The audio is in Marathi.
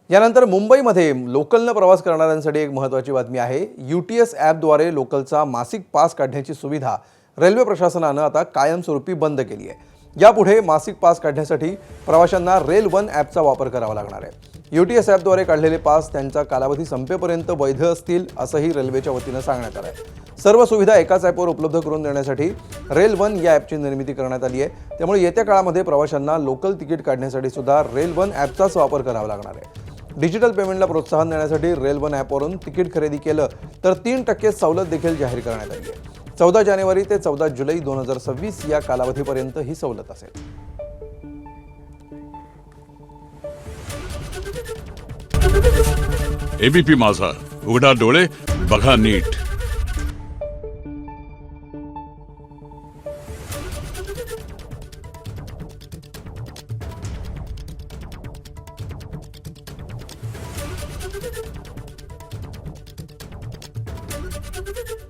यानंतर मुंबईमध्ये लोकलनं प्रवास करणाऱ्यांसाठी एक महत्त्वाची बातमी आहे। UTS ॲपद्वारे लोकलचा मासिक पास काढण्याची सुविधा रेल्वे प्रशासनानं आता कायमस्वरूपी बंद केली आहे। यापुढे मासिक पास काढण्यासाठी प्रवाशांना रेल वन ॲपचा वापर करावा लागणार आहे। UTS ॲपद्वारे काढलेले पास त्यांचा कालावधी संपेपर्यंत वैध असतील असंही रेल्वेच्या वतीनं सांगण्यात आलं आहे। सर्व सुविधा एकाच ॲपवर उपलब्ध करून देण्यासाठी रेल वन या ॲपची निर्मिती करण्यात आली आहे। त्यामुळे येत्या काळामध्ये प्रवाशांना लोकल तिकीट काढण्यासाठी सुद्धा रेल वन ॲपचाच वापर करावा लागणार आहे। डिजिटल पेमेंटला प्रोत्साहन देण्यासाठी रेल वन ॲपवरून तिकीट खरेदी केलं तर 3% सवलत देखील जाहीर करण्यात आली आहे। 14 जानेवारी ते 14 जुलै 2026 या कालावधीपर्यंत ही सवलत असेल। एबीपी माझा, उघडा डोळे बघा नीट। Thank you.